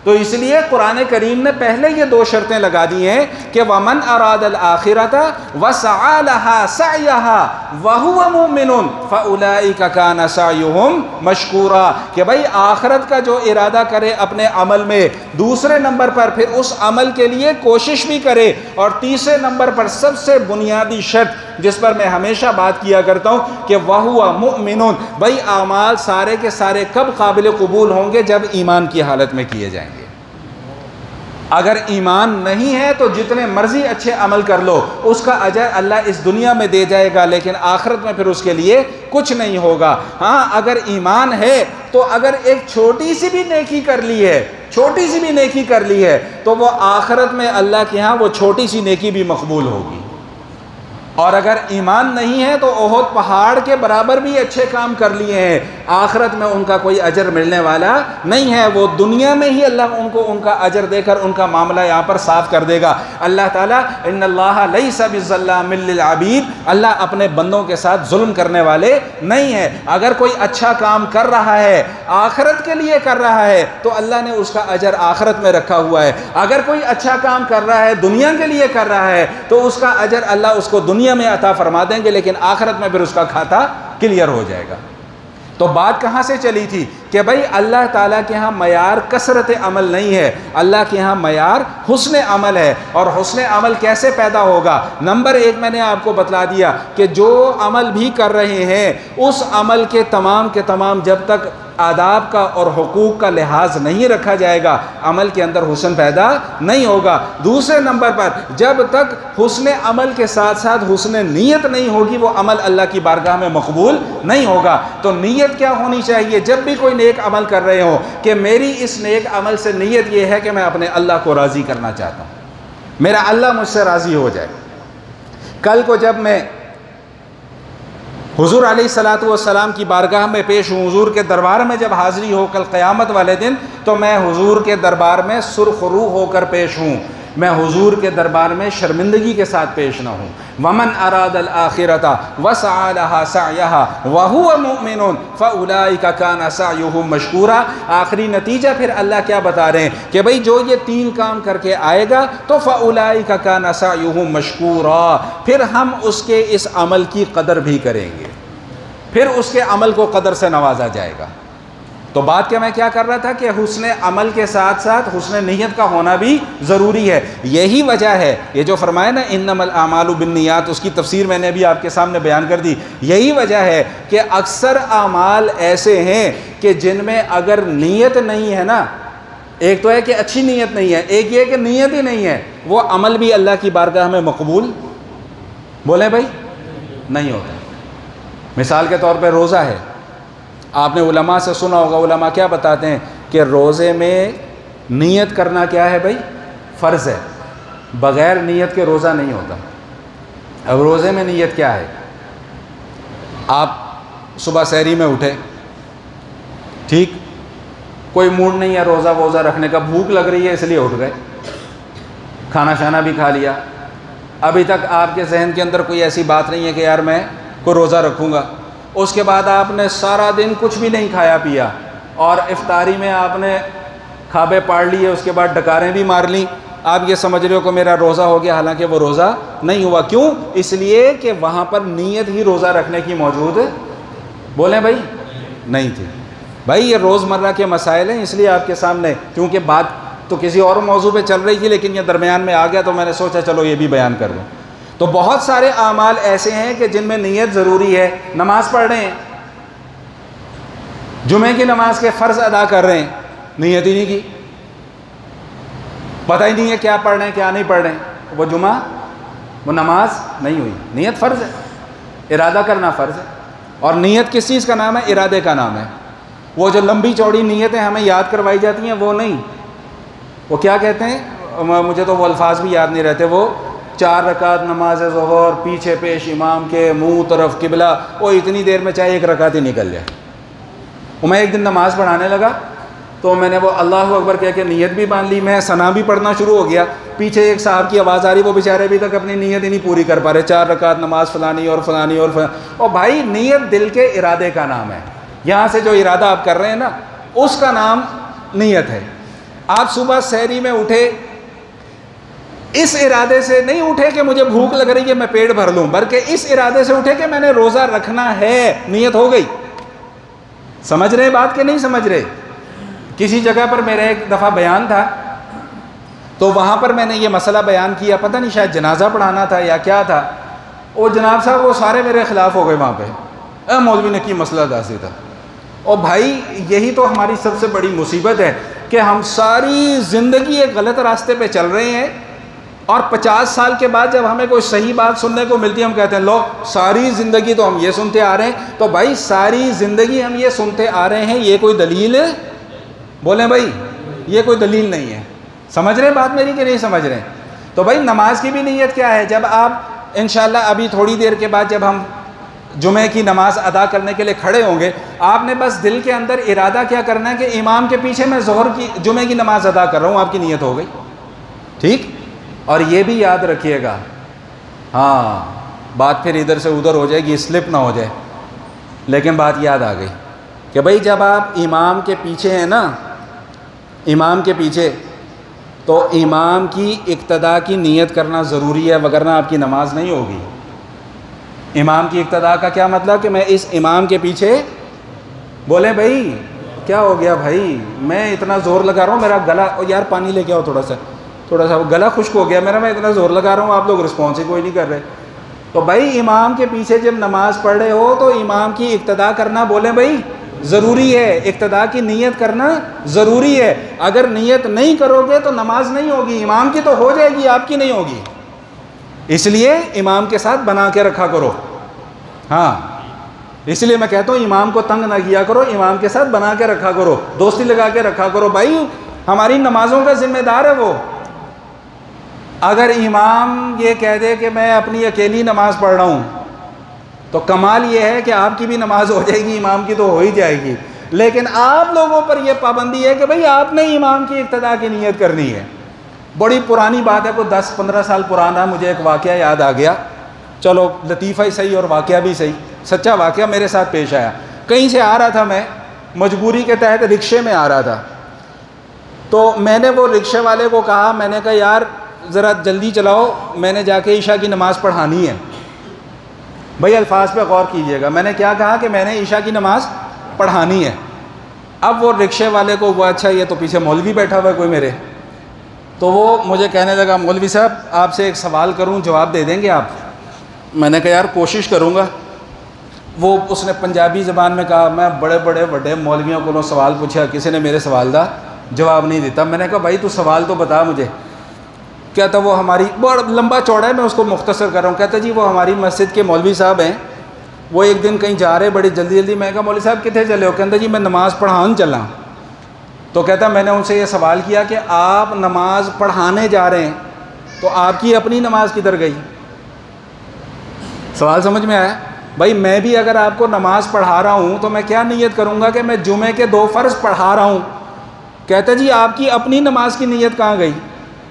تو اس لیے قرآن کریم نے پہلے یہ 2 شرطیں لگا دی ہیں کہ وَمَنْ أَرَادَ الْآخِرَةَ وَسَعَى لَهَا سَعْيَهَا وَهُوَ مُؤْمِنٌ فَأُولَئِكَ كَانَ سَعْيُهُمْ مَشْكُورًا، کہ بھائی آخرت کا جو ارادہ کرے اپنے عمل میں، دوسرے نمبر پر پھر اس عمل کے لیے کوشش بھی کرے، اور تیسرے نمبر پر سب سے بنیادی شرط جس پر میں ہمیشہ بات کیا کرتا ہوں کہ وَهُوَ مُؤْمِنٌ، بھائی اعمال سارے کے سارے کب قابل قبول ہوں گے؟ جب ایمان کی حالت میں کیے جائیں گے۔ اگر ایمان نہیں ہے تو جتنے مرضی اچھے عمل کر لو، اس کا اجر اللہ اس دنیا میں دے جائے گا، لیکن آخرت میں پھر اس کے لیے کچھ نہیں ہوگا۔ ہاں اگر ایمان ہے تو اگر ایک چھوٹی سی بھی نیکی کر لی ہے، چھوٹی سی بھی نیکی کر لی ہے تو وہ آخرت میں اللہ کے ہاں وہ چھوٹی سی نیکی بھی مقبول ہوگی۔ اور اگر ایمان نہیں ہے تو احد پہاڑ کے برابر بھی اچھے کام کر لیے ہیں، آخرت میں ان کا کوئی اجر ملنے والا نہیں ہے، وہ دنیا میں ہی اللہ ان کو ان کا اجر دے کر ان کا معاملہ یہاں پر صاف کر دے گا۔ اللہ تعالیٰ ان اللہ لیس بظلام للعبید، اللہ اپنے بندوں کے ساتھ ظلم کرنے والے نہیں ہے۔ اگر کوئی اچھا کام کر رہا ہے آخرت کے لیے کر رہا ہے تو اللہ نے اس کا اجر آخرت میں رکھا ہوا ہے، اگر کوئی اچھا کام کر رہا ہے دنیا کے لیے کر رہا ہے تو اس کا اجر اللہ اس کو دنیا میں عطا فرما دیں گے، لیکن آخرت میں پھر اس کا کھاتا کلیئر ہو جائے گا۔ تو بات کہاں سے چلی تھی کہ بھائی اللہ تعالیٰ کے ہاں معیار کثرت عمل نہیں ہے، اللہ کے ہاں معیار حسن عمل ہے۔ اور حسن عمل کیسے پیدا ہوگا؟ نمبر ایک میں نے آپ کو بتلا دیا کہ جو عمل بھی کر رہے ہیں اس عمل کے تمام جب تک آداب کا اور حقوق کا لحاظ نہیں رکھا جائے گا عمل کے اندر حسن پیدا نہیں ہوگا۔ دوسرے نمبر پر جب تک حسن عمل کے ساتھ ساتھ حسن نیت نہیں ہوگی وہ عمل اللہ کی بارگاہ میں مقبول نہیں ہوگا۔ تو نیت کیا ہونی چاہیے جب بھی کوئی نیک عمل کر رہے ہو کہ میری اس نیک عمل سے نیت یہ ہے کہ میں اپنے اللہ کو راضی کرنا چاہتا ہوں، میرا اللہ مجھ سے راضی ہو جائے۔ کل کو جب میں حضور علیہ الصلاۃ والسلام کی بارگاہ میں پیش ہوں، حضور کے دربار میں جب حاضری ہو کل قیامت والے دن، تو میں حضور کے دربار میں سرخ روح ہو کر پیش ہوں، میں حضور کے دربار میں شرمندگی کے ساتھ پیش نہ ہوں۔ وَمَنْ أَرَادَ الْآخِرَةَ وَسَعَى لَهَا سَعْيَهَا وَهُوَ مُؤْمِنٌ فَأُولَٰئِكَ كَانَ سَعْيُهُمْ مَشْكُورًا۔ آخری نتیجہ پھر اللہ کیا بتا رہے ہیں کہ بھئی جو یہ تین کام کر کے آئے گا تو فَأُولَٰئِكَ كَانَ سَعْيُهُمْ مَشْكُورًا، پھر ہم اس کے اس عمل کی قدر بھی کریں گے، پھر اس کے عمل کو قدر سے نوازا جائے گا۔ تو بات میں کیا کر رہا تھا کہ حسن عمل کے ساتھ ساتھ حسن نیت کا ہونا بھی ضروری ہے۔ یہی وجہ ہے یہ جو فرمایا نا انما الاعمال بالنیات، اس کی تفسیر میں نے ابھی آپ کے سامنے بیان کر دی۔ یہی وجہ ہے کہ اکثر اعمال ایسے ہیں کہ جن میں اگر نیت نہیں ہے نا، ایک تو ہے کہ اچھی نیت نہیں ہے، ایک یہ کہ نیت ہی نہیں ہے، وہ عمل بھی اللہ کی بارگاہ میں مقبول بولیں بھائی نہیں ہوتا۔ مثال کے طور پہ روزہ ہے، آپ نے علماء سے سنا ہوگا، علماء کیا بتاتے ہیں کہ روزے میں نیت کرنا کیا ہے بھائی؟ فرض ہے، بغیر نیت کے روزہ نہیں ہوتا۔ اب روزے میں نیت کیا ہے؟ آپ صبح سحری میں اٹھے، ٹھیک، کوئی موڈ نہیں ہے روزہ ووزہ رکھنے کا، بھوک لگ رہی ہے اس لیے اٹھ گئے، کھانا شانا بھی کھا لیا، ابھی تک آپ کے ذہن کے اندر کوئی ایسی بات نہیں ہے کہ یار میں کو روزہ رکھوں گا۔ اس کے بعد آپ نے سارا دن کچھ بھی نہیں کھایا پیا اور افطاری میں آپ نے کھابے پاڑ لیے، اس کے بعد ڈکاریں بھی مار لیں، آپ یہ سمجھ رہے ہو کہ میرا روزہ ہو گیا، حالانکہ وہ روزہ نہیں ہوا۔ کیوں؟ اس لیے کہ وہاں پر نیت ہی روزہ رکھنے کی موجود بولیں بھائی نہیں تھی۔ بھائی یہ روزمرہ کے مسائل ہیں، اس لیے آپ کے سامنے، کیونکہ بات تو کسی اور موضوع پہ چل رہی تھی لیکن یہ درمیان میں آ گیا تو میں نے سوچا چلو یہ بھی بیان کر دوں۔ تو بہت سارے اعمال ایسے ہیں کہ جن میں نیت ضروری ہے۔ نماز پڑھ رہے ہیں، جمعے کی نماز کے فرض ادا کر رہے ہیں، نیت ہی نہیں کی، پتہ ہی نہیں ہے کیا پڑھ رہے ہیں کیا نہیں پڑھ رہے ہیں، وہ جمعہ وہ نماز نہیں ہوئی۔ نیت فرض ہے، ارادہ کرنا فرض ہے، اور نیت کس چیز کا نام ہے؟ ارادے کا نام ہے۔ وہ جو لمبی چوڑی نیتیں ہمیں یاد کروائی جاتی ہیں وہ نہیں، وہ کیا کہتے ہیں، مجھے تو وہ الفاظ بھی یاد نہیں رہتے، وہ 4 رکعت نماز ظہر، پیچھے پیش امام کے، منہ طرف قبلہ، وہ اتنی دیر میں چاہے 1 رکعت ہی نکل جائے۔ میں ایک دن نماز پڑھانے لگا تو میں نے وہ اللہ اکبر کہہ کے نیت بھی باندھ لی، میں ثنا بھی پڑھنا شروع ہو گیا، پیچھے ایک صاحب کی آواز آ رہی، وہ بیچارے ابھی تک اپنی نیت ہی نہیں پوری کر پا رہے، 4 رکعت نماز فلانی اور فلانی اور فلانی۔ اور بھائی نیت دل کے ارادے کا نام ہے، یہاں سے جو ارادہ آپ کر رہے ہیں نا اس کا نام نیت ہے۔ آپ صبح سحری میں اٹھے، اس ارادے سے نہیں اٹھے کہ مجھے بھوک لگ رہی ہے میں پیٹ بھر لوں، بلکہ اس ارادے سے اٹھے کہ میں نے روزہ رکھنا ہے، نیت ہو گئی۔ سمجھ رہے بات کہ نہیں سمجھ رہے؟ کسی جگہ پر میرا ایک دفعہ بیان تھا تو وہاں پر میں نے یہ مسئلہ بیان کیا، پتہ نہیں شاید جنازہ پڑھانا تھا یا کیا تھا، وہ جناب صاحب وہ سارے میرے خلاف ہو گئے وہاں پہ، مولوی نے کی مسئلہ داسی تھا۔ اور بھائی یہی تو ہماری سب سے بڑی مصیبت ہے، کہ ہم ساری زندگی ایک غلط راستے پہ چل رہے ہیں، اور 50 سال کے بعد جب ہمیں کوئی صحیح بات سننے کو ملتی ہے ہم کہتے ہیں لو ساری زندگی تو ہم یہ سنتے آ رہے ہیں. تو بھائی ساری زندگی ہم یہ سنتے آ رہے ہیں، یہ کوئی دلیل ہے؟ بولیں بھائی، یہ کوئی دلیل نہیں ہے. سمجھ رہے ہیں بات میری کہ نہیں سمجھ رہے ہیں؟ تو بھائی نماز کی بھی نیت کیا ہے؟ جب آپ انشاءاللہ ابھی تھوڑی دیر کے بعد جب ہم جمعہ کی نماز ادا کرنے کے لیے کھڑے ہوں گے، آپ نے بس دل کے اندر ارادہ کیا کرنا ہے کہ امام کے پیچھے میں جمعہ کی نماز ادا کر رہا ہوں، آپ کی نیت ہو گئی. ٹھیک؟ اور یہ بھی یاد رکھیے گا، ہاں بات پھر ادھر سے ادھر ہو جائے گی، سلپ نہ ہو جائے، لیکن بات یاد آ گئی کہ بھائی جب آپ امام کے پیچھے ہیں نا، امام کے پیچھے، تو امام کی اقتداء کی نیت کرنا ضروری ہے، وگرنہ آپ کی نماز نہیں ہوگی. امام کی اقتداء کا کیا مطلب کہ میں اس امام کے پیچھے، بولیں بھائی کیا ہو گیا بھائی، میں اتنا زور لگا رہا ہوں، میرا گلا، یار پانی لے کے آؤ تھوڑا سا گلا خشک ہو گیا میرا، میں اتنا زور لگا رہا ہوں، آپ لوگ رسپانس ہی کوئی نہیں کر رہے. تو بھائی امام کے پیچھے جب نماز پڑھ رہے ہو تو امام کی اقتداء کرنا، بولیں بھائی، ضروری ہے. اقتداء کی نیت کرنا ضروری ہے. اگر نیت نہیں کرو گے تو نماز نہیں ہوگی. امام کی تو ہو جائے گی، آپ کی نہیں ہوگی. اس لیے امام کے ساتھ بنا کے رکھا کرو. ہاں اس لیے میں کہتا ہوں امام کو تنگ نہ کیا کرو، امام کے ساتھ بنا کے رکھا کرو، دوستی لگا کے رکھا کرو. بھائی ہماری نمازوں کا ذمہ دار ہے وہ. اگر امام یہ کہہ دے کہ میں اپنی اکیلی نماز پڑھ رہا ہوں تو کمال یہ ہے کہ آپ کی بھی نماز ہو جائے گی، امام کی تو ہو ہی جائے گی. لیکن آپ لوگوں پر یہ پابندی ہے کہ بھئی آپ نے امام کی اقتداء کی نیت کرنی ہے. بڑی پرانی بات ہے، کوئی 10-15 سال پرانا، مجھے ایک واقعہ یاد آ گیا. چلو لطیفہ ہی صحیح اور واقعہ بھی صحیح، سچا واقعہ میرے ساتھ پیش آیا. کہیں سے آ رہا تھا میں، مجبوری کے تحت رکشے میں آ رہا تھا. تو میں نے وہ رکشے والے کو کہا، میں نے کہا یار ذرا جلدی چلاؤ، میں نے جا کے عشاء کی نماز پڑھانی ہے. بھئی الفاظ پہ غور کیجئے گا، میں نے کیا کہا کہ میں نے عشاء کی نماز پڑھانی ہے. اب وہ رکشے والے کو ہوا اچھا یہ تو پیچھے مولوی بیٹھا ہوا ہے کوئی میرے، تو وہ مجھے کہنے لگا مولوی صاحب آپ سے ایک سوال کروں، جواب دے دیں گے آپ؟ میں نے کہا یار کوشش کروں گا. وہ اس نے پنجابی زبان میں کہا، میں بڑے بڑے مولویوں کو سوال پوچھا، کسی نے میرے سوال دا جواب نہیں دیتا. میں نے کہا بھائی تو سوال تو بتا مجھے. کہتا وہ ہماری، بڑا لمبا چوڑا ہے میں اس کو مختصر کر رہا ہوں. کہتا جی وہ ہماری مسجد کے مولوی صاحب ہیں، وہ ایک دن کہیں جا رہے بڑی جلدی. میں کہا مولوی صاحب کتنے چلے ہو؟ کہتا جی میں نماز پڑھان چلا. تو کہتا میں نے ان سے یہ سوال کیا کہ آپ نماز پڑھانے جا رہے ہیں تو آپ کی اپنی نماز کدھر گئی؟ سوال سمجھ میں آیا؟ بھائی میں بھی اگر آپ کو نماز پڑھا رہا ہوں تو میں کیا نیت کروں گا کہ میں جمعے کے 2 فرض پڑھا رہا ہوں. کہتا جی آپ کی اپنی نماز کی نیت کہاں گئی؟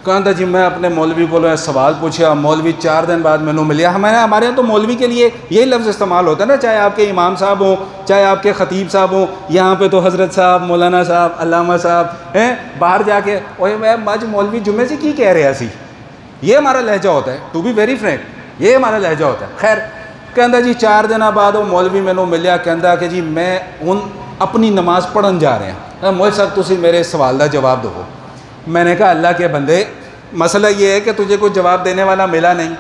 کہتا جی میں اپنے مولوی کو سوال پوچھا، مولوی 4 دن بعد میں نے ملیا. ہمارے یہاں تو مولوی کے لیے یہی لفظ استعمال ہوتا ہے نا، چاہے آپ کے امام صاحب ہوں، چاہے آپ کے خطیب صاحب ہوں. یہاں پہ تو حضرت صاحب، مولانا صاحب، علامہ صاحب ہیں. باہر جا کے اوے میں مجھ مولوی جمعے سے کی کہہ رہے سی، یہ ہمارا لہجہ ہوتا ہے. ٹو بی ویری فرینک یہ ہمارا لہجہ ہوتا ہے. خیر کہتا جی 4 دن بعد وہ مولوی میں نے ملیا، کہتا کہ جی میں ان اپنی نماز پڑھن جا رہے ہیں. مولوی صاحب تسی میرے سوال دا جواب دو. میں نے کہا اللہ کے بندے مسئلہ یہ ہے کہ تجھے کوئی جواب دینے والا ملا نہیں.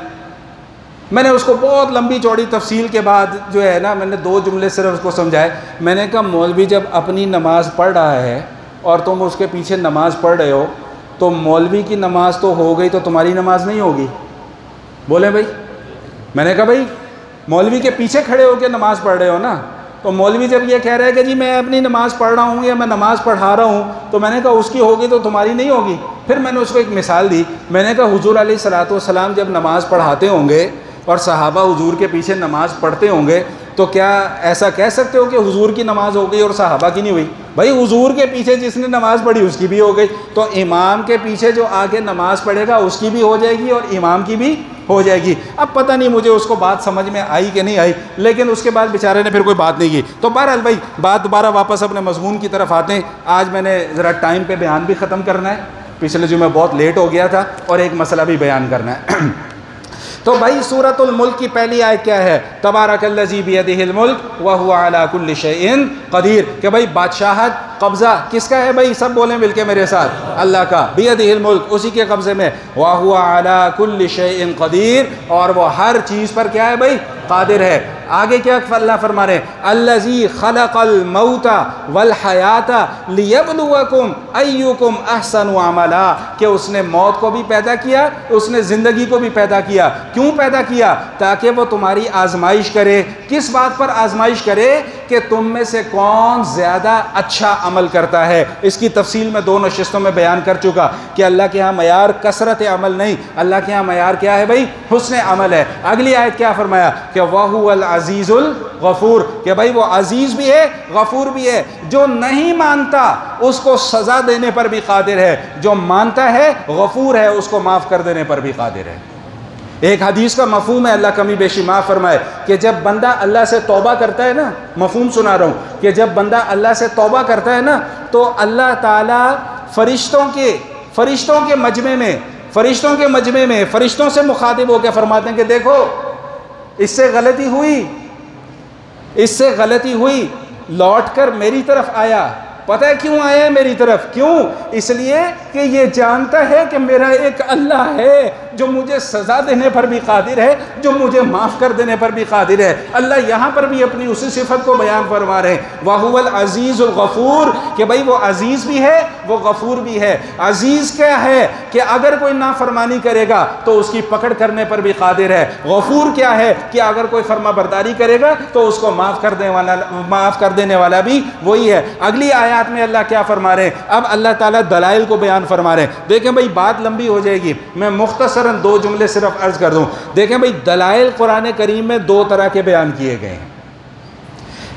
میں نے اس کو بہت لمبی چوڑی تفصیل کے بعد جو ہے نا، میں نے 2 جملے صرف اس کو سمجھائے. میں نے کہا مولوی جب اپنی نماز پڑھ رہا ہے اور تم اس کے پیچھے نماز پڑھ رہے ہو تو مولوی کی نماز تو ہو گئی تو تمہاری نماز نہیں ہوگی؟ بولیں بھائی. میں نے کہا بھائی مولوی کے پیچھے کھڑے ہو کے نماز پڑھ رہے ہو نا، تو مولوی جب یہ کہہ رہا ہے کہ جی میں اپنی نماز پڑھ رہا ہوں یا میں نماز پڑھا رہا ہوں، تو میں نے کہا اس کی ہوگی تو تمہاری نہیں ہوگی. پھر میں نے اس کو ایک مثال دی. میں نے کہا حضور علیہ الصلوۃ والسلام جب نماز پڑھاتے ہوں گے اور صحابہ حضور کے پیچھے نماز پڑھتے ہوں گے تو کیا ایسا کہہ سکتے ہو کہ حضور کی نماز ہو گئی اور صحابہ کی نہیں ہوئی؟ بھائی حضور کے پیچھے جس نے نماز پڑھی اس کی بھی ہو گئی، تو امام کے پیچھے جو آگے نماز پڑھے گا اس کی بھی ہو جائے گی اور امام کی بھی ہو جائے گی. اب پتہ نہیں مجھے اس کو بات سمجھ میں آئی کہ نہیں آئی، لیکن اس کے بعد بیچارے نے پھر کوئی بات نہیں کی. تو بہرحال بھائی بات دوبارہ واپس اپنے مضمون کی طرف آتے ہیں. آج میں نے ذرا ٹائم پہ بیان بھی ختم کرنا ہے، پچھلے جمعہ بہت لیٹ ہو گیا تھا، اور ایک مسئلہ بھی بیان کرنا ہے. تو بھائی سورۃ الملک کی پہلی آیت کیا ہے؟ تبارک الذی بیدہ الملک وہو علی کل شیء قدیر. کہ بھائی بادشاہت، قبضہ کس کا ہے؟ بھائی سب بولیں مل کے میرے ساتھ، اللہ کا. بیدہ الملک، اسی کے قبضے میں. وہو علی کل شیء قدیر، اور وہ ہر چیز پر کیا ہے بھائی؟ قادر ہے. آگے کیا اللہ فرما رہے ہیں؟ الذی خلق الموت والحیات لیبلوکم ایکم احسن عملا، کہ اس نے موت کو بھی پیدا کیا، اس نے زندگی کو بھی پیدا کیا۔ کیوں پیدا کیا؟ تاکہ وہ تمہاری آزمائش کرے۔ کس بات پر آزمائش کرے؟ کہ تم میں سے کون زیادہ اچھا عمل کرتا ہے۔ اس کی تفصیل میں 2 نشستوں میں بیان کر چکا کہ اللہ کے ہاں معیار کثرت عمل نہیں، اللہ کے ہاں معیار کیا ہے بھائی؟ حسن عمل ہے۔ اگلی آیت کیا فرمایا؟ کہ وَهُوَ الْعَزِيزُ الْغَفُورُ، کہ بھائی وہ عزیز بھی ہے، غفور بھی ہے۔ جو نہیں مانتا اس کو سزا دینے پر بھی قادر ہے، جو مانتا ہے غفور ہے، اس کو معاف کر دینے پر بھی قادر ہے۔ ایک حدیث کا مفہوم ہے، اللہ کمی بیشی معاف فرمائے، کہ جب بندہ اللہ سے توبہ کرتا ہے نا، مفہوم سنا رہا ہوں، کہ جب بندہ اللہ سے توبہ کرتا ہے نا تو اللہ تعالیٰ فرشتوں کے مجمع میں فرشتوں سے مخاطب ہو کے فرماتے ہیں کہ دیکھو اس سے غلطی ہوئی، لوٹ کر میری طرف آیا۔ پتہ ہے کیوں آیا ہے میری طرف؟ کیوں؟ اس لیے کہ یہ جانتا ہے کہ میرا ایک اللہ ہے جو مجھے سزا دینے پر بھی قادر ہے، جو مجھے معاف کر دینے پر بھی قادر ہے۔ اللہ یہاں پر بھی اپنی اسی صفت کو بیان فرما رہے ہیں، وَهُوَ الْعَزِيزُ الْغَفُورُ، کہ بھئی وہ عزیز بھی ہے، وہ غفور بھی ہے۔ عزیز کیا ہے؟ کہ اگر کوئی نافرمانی کرے گا تو اس کی پکڑ کرنے پر بھی قادر ہے۔ غفور کیا ہے؟ کہ اگر کوئی فرما برداری کرے گا تو اس کو معاف کر دینے والا بھی وہی ہے۔ اگلی آیات میں اللہ کیا فرما رہے ہیں؟ اب اللہ تعالیٰ دلائل کو بیان فرما رہے ہیں۔ دیکھیں بھئی بات لمبی ہو جائے گی، میں مختصراً 2 جملے صرف عرض کر دوں۔ دیکھیں بھئی دلائل قرآن کریم میں 2 طرح کے بیان کیے گئے ہیں،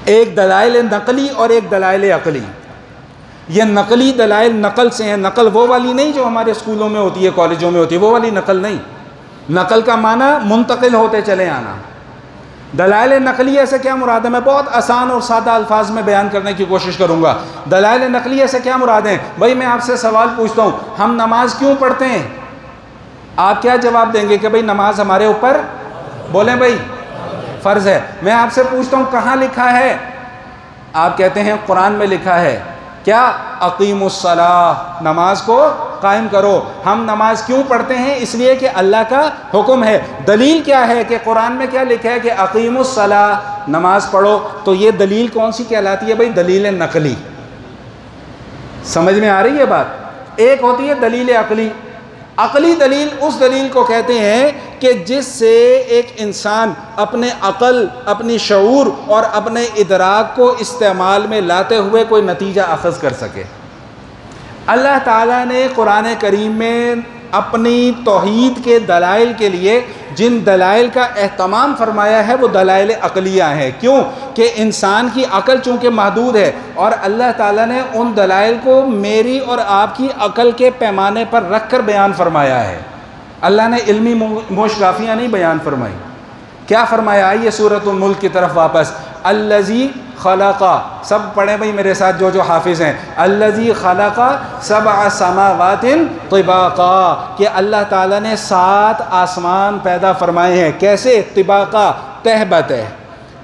ایک دلائل نقلی اور ایک دلائل عقلی۔ یہ نقلی دلائل نقل سے ہیں، نقل وہ والی نہیں جو ہمارے اسکولوں میں ہوتی ہے، کالجوں میں ہوتی ہے، وہ والی نقل نہیں۔ نقل کا معنی منتقل ہوتے چلے آنا۔ دلائل نقلیہ سے کیا مراد ہے؟ میں بہت آسان اور سادہ الفاظ میں بیان کرنے کی کوشش کروں گا۔ دلائل نقلیہ سے کیا مراد ہے؟ بھائی میں آپ سے سوال پوچھتا ہوں، ہم نماز کیوں پڑھتے ہیں؟ آپ کیا جواب دیں گے؟ کہ بھائی نماز ہمارے اوپر، بولیں بھائی، فرض ہے۔ میں آپ سے پوچھتا ہوں کہاں لکھا ہے؟ آپ کہتے ہیں قرآن میں لکھا ہے۔ کیا؟ اقیموا الصلاۃ، نماز کو قائم کرو۔ ہم نماز کیوں پڑھتے ہیں؟ اس لیے کہ اللہ کا حکم ہے۔ دلیل کیا ہے؟ کہ قرآن میں کیا لکھا ہے؟ کہ اقیموا الصلاۃ، نماز پڑھو۔ تو یہ دلیل کون سی کہلاتی ہے بھائی؟ دلیل نقلی۔ سمجھ میں آ رہی ہے بات؟ ایک ہوتی ہے دلیل عقلی۔ عقلی دلیل اس دلیل کو کہتے ہیں کہ جس سے ایک انسان اپنے عقل، اپنی شعور اور اپنے ادراک کو استعمال میں لاتے ہوئے کوئی نتیجہ اخذ کر سکے۔ اللہ تعالیٰ نے قرآن کریم میں اپنی توحید کے دلائل کے لیے جن دلائل کا اہتمام فرمایا ہے وہ دلائل عقلیہ ہیں۔ کیوں؟ کہ انسان کی عقل چونکہ محدود ہے، اور اللہ تعالیٰ نے ان دلائل کو میری اور آپ کی عقل کے پیمانے پر رکھ کر بیان فرمایا ہے۔ اللہ نے علمی موشگافیاں نہیں بیان فرمائی۔ کیا فرمایا؟ آئیے سورۃ الملک کی طرف واپس۔ الذی خلق، سب پڑھیں بھائی میرے ساتھ جو حافظ ہیں۔ الذی خلق 7 سماوات طباقا، کہ اللہ تعالیٰ نے 7 آسمان پیدا فرمائے ہیں۔ کیسے؟ طباقا، تہ بتہ،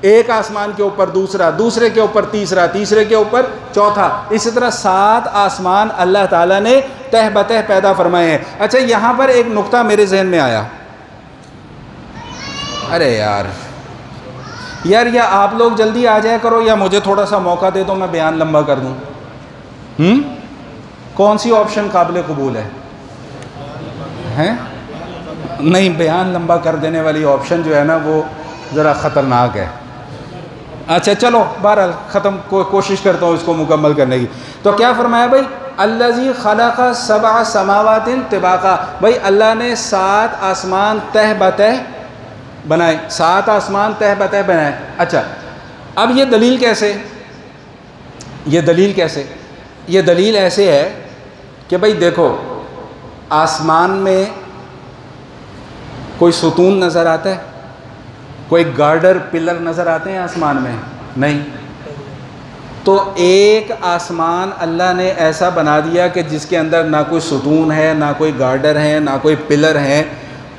ایک آسمان کے اوپر دوسرا، دوسرے کے اوپر تیسرا، تیسرے کے اوپر چوتھا، اسی طرح 7 آسمان اللہ تعالیٰ نے تہ بتہ پیدا فرمائے ہیں۔ اچھا یہاں پر ایک نقطہ میرے ذہن میں آیا، ارے یار یا آپ لوگ جلدی آ جائے کرو یا مجھے تھوڑا سا موقع دے دو، میں بیان لمبا کر دوں۔ کون سی آپشن قابل قبول ہے؟ نہیں، بیان لمبا کر دینے والی آپشن جو ہے نا وہ ذرا خطرناک ہے۔ اچھا چلو بہرحال ختم، کوشش کرتا ہوں اس کو مکمل کرنے کی۔ تو کیا فرمایا بھائی؟ الذی خلق 7 سماوات طباقا، بھائی اللہ نے 7 آسمان تہ بتہ بنائے، 7 آسمان تہ بتہ بنائے۔ اچھا اب یہ دلیل کیسے؟ یہ دلیل ایسے ہے کہ بھئی دیکھو، آسمان میں کوئی ستون نظر آتا ہے؟ کوئی گارڈر پلر نظر آتے ہیں آسمان میں؟ نہیں۔ تو ایک آسمان اللہ نے ایسا بنا دیا کہ جس کے اندر نہ کوئی ستون ہے، نہ کوئی گارڈر ہے، نہ کوئی پلر ہے،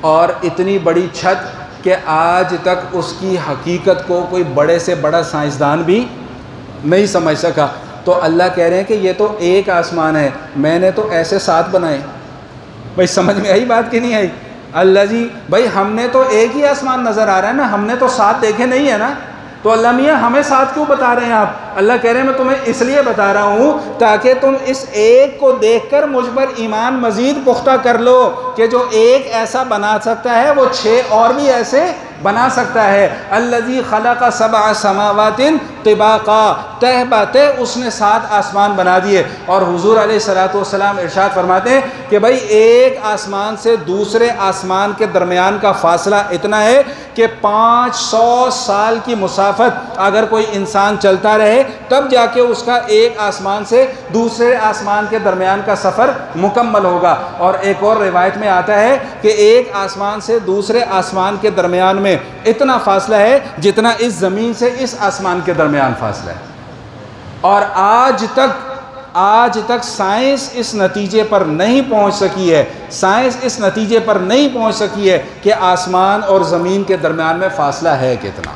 اور اتنی بڑی چھت کہ آج تک اس کی حقیقت کو کوئی بڑے سے بڑا سائنسدان بھی نہیں سمجھ سکا۔ تو اللہ کہہ رہے ہیں کہ یہ تو ایک آسمان ہے، میں نے تو ایسے 7 بنائے۔ بھائی سمجھ میں آئی بات کہ نہیں آئی؟ الذی، بھائی ہم نے تو ایک ہی آسمان نظر آ رہا ہے نا، ہم نے تو 7 دیکھے نہیں ہے نا، تو اللہ میاں ہمیں 7 کیوں بتا رہے ہیں آپ؟ اللہ کہہ رہے ہیں میں تمہیں اس لیے بتا رہا ہوں تاکہ تم اس ایک کو دیکھ کر مجھ پر ایمان مزید پختہ کر لو کہ جو ایک ایسا بنا سکتا ہے وہ 6 اور بھی ایسے بنا سکتا ہے۔ الذی خلق 7 سماوات طباقا، تہ بہ اس نے 7 آسمان بنا دیے۔ اور حضور علیہ السلام ارشاد فرماتے ہیں کہ بھائی ایک آسمان سے دوسرے آسمان کے درمیان کا فاصلہ اتنا ہے کہ 500 سال کی مسافت اگر کوئی انسان چلتا رہے تب جا کے اس کا ایک آسمان سے دوسرے آسمان کے درمیان کا سفر مکمل ہوگا۔ اور ایک اور روایت میں آتا ہے کہ ایک آسمان سے دوسرے آسمان کے درمیان میں اتنا فاصلہ ہے جتنا اس زمین سے اس آسمان کے درمیان فاصلہ ہے۔ اور آج تک سائنس اس نتیجے پر نہیں پہنچ سکی ہے، سائنس اس نتیجے پر نہیں پہنچ سکی ہے کہ آسمان اور زمین کے درمیان میں فاصلہ ہے کتنا۔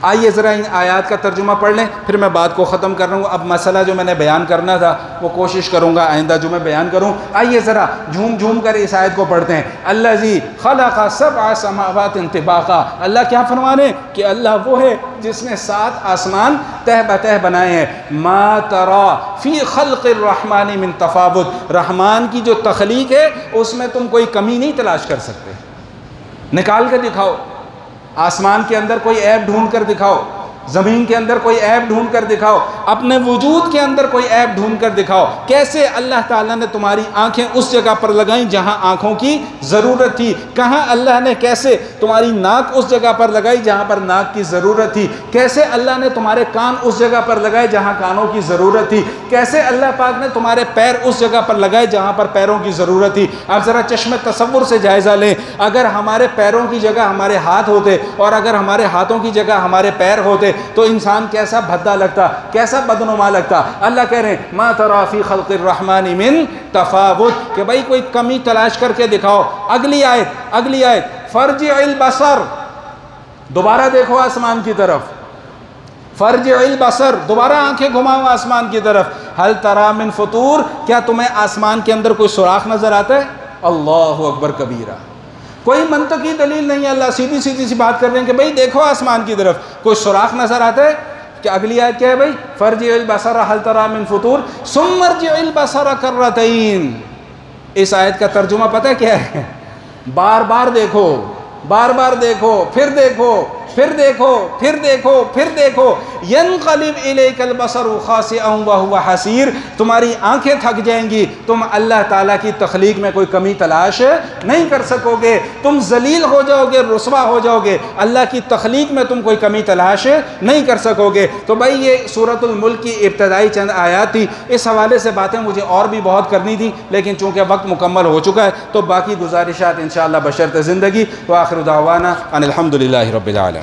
آئیے ذرا ان آیات کا ترجمہ پڑھ لیں، پھر میں بات کو ختم کر رہا ہوں۔ اب مسئلہ جو میں نے بیان کرنا تھا وہ کوشش کروں گا آئندہ جو میں بیان کروں۔ آئیے ذرا جھوم کر اس آیت کو پڑھتے ہیں۔ الذی خلق 7 سماوات طباقا، اللہ کیا فرما رہے ہیں کہ اللہ وہ ہے جس نے 7 آسمان تہ بتہ بنائے ہیں۔ ما ترا فی خلق الرحمن من تفاوت، رحمان کی جو تخلیق ہے اس میں تم کوئی کمی نہیں تلاش کر سکتے، نکال کے دکھاؤ۔ آسمان کے اندر کوئی عیب ڈھونڈ کر دکھاؤ، زمین کے اندر کوئی عیب ڈھونڈ کر دکھاؤ، اپنے وجود کے اندر کوئی عیب ڈھونڈ کر دکھاؤ۔ کیسے اللہ تعالیٰ نے تمہاری آنکھیں اس جگہ پر لگائیں جہاں آنکھوں کی ضرورت تھی، کہاں اللہ نے کیسے تمہاری ناک اس جگہ پر لگائی جہاں پر ناک کی ضرورت تھی، کیسے اللہ نے تمہارے کان اس جگہ پر لگائے جہاں کانوں کی ضرورت تھی، کیسے اللہ پاک نے تمہارے پیر اس جگہ پر لگائے جہاں پر پیروں کی ضرورت تھی۔ اب ذرا چشم تصور سے جائزہ لیں، اگر ہمارے پیروں کی جگہ ہمارے ہاتھ ہوتے اور اگر ہمارے ہاتھوں کی جگہ ہمارے پیر ہوتے تو انسان کیسا بھدا لگتا، کیسا بدنما لگتا۔ اللہ کہہ رہے ہیں ما ترا فی خلق الرحمن من تفاوت، کہ بھائی کوئی کمی تلاش کر کے دکھاؤ۔ اگلی آیت فرجع البصر، دوبارہ دیکھو آسمان کی طرف، فرجع البصر، دوبارہ آنکھیں گھماؤ آسمان کی طرف، هل ترى من فطور، کیا تمہیں آسمان کے اندر کوئی سوراخ نظر آتا ہے؟ اللہ اکبر کبیرہ، کوئی منطقی دلیل نہیں ہے، اللہ سیدھی سی بات کر رہے ہیں کہ بھئی دیکھو آسمان کی طرف، کوئی سوراخ نظر آتا ہے؟ کہ اگلی آیت کیا ہے بھئی فرجع البصر هل ترى من فطور ثم ارجع البصر کرتین۔ اس آیت کا ترجمہ پتہ ہے کیا ہے؟ بار بار دیکھو، پھر دیکھو، پھر دیکھو، ینقلب الیک البصر خاسئا وهو حسیر، تمہاری آنکھیں تھک جائیں گی، تم اللہ تعالیٰ کی تخلیق میں کوئی کمی تلاش نہیں کر سکو گے، تم ذلیل ہو جاؤ گے، رسوا ہو جاؤ گے، اللہ کی تخلیق میں تم کوئی کمی تلاش نہیں کر سکو گے۔ تو بھائی یہ سورۃ الملک کی ابتدائی چند آیات تھی، اس حوالے سے باتیں مجھے اور بھی بہت کرنی تھی لیکن چونکہ وقت مکمل ہو چکا ہے تو باقی گزارشات انشاءاللہ بشرط زندگی۔ وآخر دعوانا ان الحمدللہ رب العالمین۔